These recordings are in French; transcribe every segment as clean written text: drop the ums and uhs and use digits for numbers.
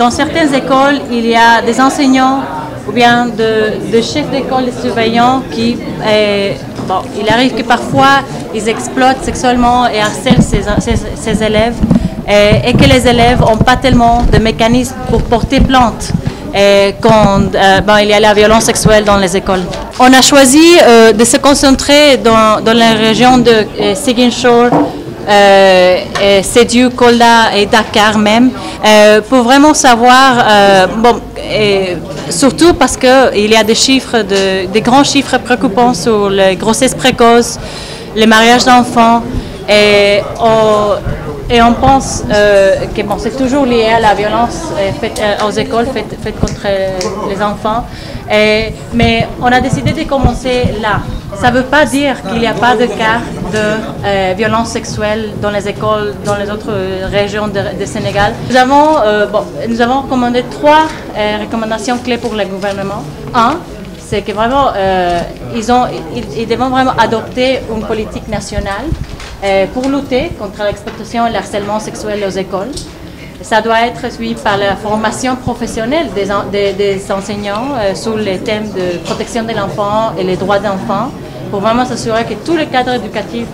Dans certaines écoles, il y a des enseignants ou bien de chefs d'école, des surveillants qui, il arrive que parfois ils exploitent sexuellement et harcèlent ces élèves et que les élèves n'ont pas tellement de mécanismes pour porter plainte quand il y a la violence sexuelle dans les écoles. On a choisi de se concentrer dans la région de Ziguinchor, Sédhiou, Kolda et Dakar même, pour vraiment savoir, surtout parce qu'il y a des grands chiffres préoccupants sur les grossesses précoces, les mariages d'enfants, et on pense que c'est toujours lié à la violence faite aux écoles, faite contre les enfants. Mais on a décidé de commencer là. Ça ne veut pas dire qu'il n'y a pas de cas de violence sexuelle dans les écoles, dans les autres régions de Sénégal. Nous avons recommandé 3 recommandations clés pour le gouvernement. Un, c'est que vraiment, ils devront vraiment adopter une politique nationale pour lutter contre l'exploitation et le harcèlement sexuel aux écoles. Ça doit être suivi par la formation professionnelle des enseignants sur les thèmes de protection de l'enfant et les droits d'enfant, pour vraiment s'assurer que tous les cadres éducatifs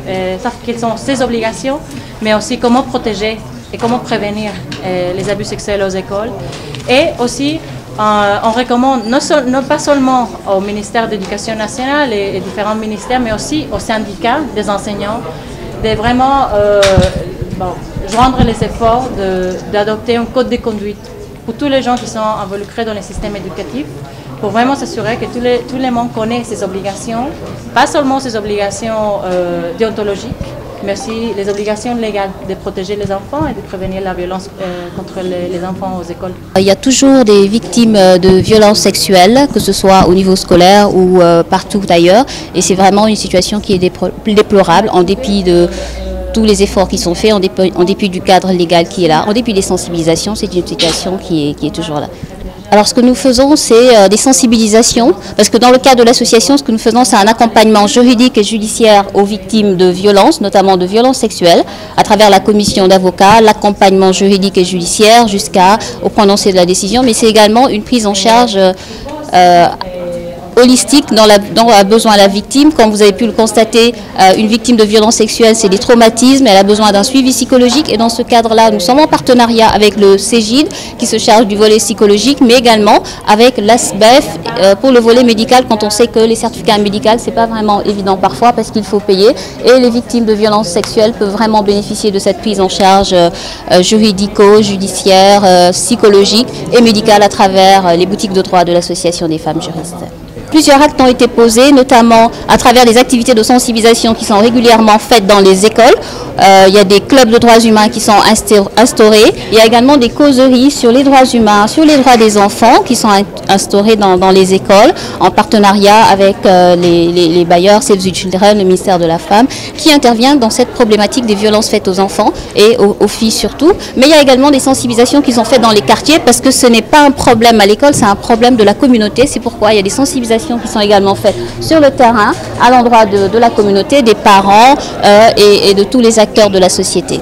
savent quelles sont ses obligations, mais aussi comment protéger et comment prévenir les abus sexuels aux écoles. Et aussi, on recommande non pas seulement au ministère de l'Éducation nationale et différents ministères, mais aussi aux syndicats des enseignants, de vraiment joindre les efforts d'adopter un code de conduite pour tous les gens qui sont involucrés dans le système éducatif, pour vraiment s'assurer que tout le monde connaît ses obligations, pas seulement ses obligations déontologiques, mais aussi les obligations légales de protéger les enfants et de prévenir la violence contre les enfants aux écoles. Il y a toujours des victimes de violences sexuelles, que ce soit au niveau scolaire ou partout ailleurs, et c'est vraiment une situation qui est déplorable en dépit de tous les efforts qui sont faits, en dépit du cadre légal qui est là, en dépit des sensibilisations, c'est une situation qui est toujours là. Alors ce que nous faisons, c'est des sensibilisations, parce que dans le cadre de l'association, ce que nous faisons, c'est un accompagnement juridique et judiciaire aux victimes de violences, notamment de violences sexuelles, à travers la commission d'avocats, l'accompagnement juridique et judiciaire jusqu'au prononcé de la décision, mais c'est également une prise en charge holistique dont a besoin la victime. Comme vous avez pu le constater, une victime de violence sexuelle, c'est des traumatismes, elle a besoin d'un suivi psychologique, et dans ce cadre-là, nous sommes en partenariat avec le CEGID qui se charge du volet psychologique, mais également avec l'ASBEF pour le volet médical, quand on sait que les certificats médicaux, c'est pas vraiment évident parfois parce qu'il faut payer, et les victimes de violences sexuelles peuvent vraiment bénéficier de cette prise en charge juridico-judiciaire, psychologique et médicale à travers les boutiques de droit de l'Association des femmes juristes. Plusieurs actes ont été posés, notamment à travers des activités de sensibilisation qui sont régulièrement faites dans les écoles. Il y a des clubs de droits humains qui sont instaurés. Il y a également des causeries sur les droits humains, sur les droits des enfants qui sont instaurés dans les écoles en partenariat avec les bailleurs Save the Children, le ministère de la Femme, qui intervient dans cette problématique des violences faites aux enfants et aux filles surtout. Mais il y a également des sensibilisations qui sont faites dans les quartiers, parce que ce n'est pas un problème à l'école, c'est un problème de la communauté. C'est pourquoi il y a des sensibilisations qui sont également faites sur le terrain, à l'endroit de la communauté, des parents et de tous les acteurs de la société.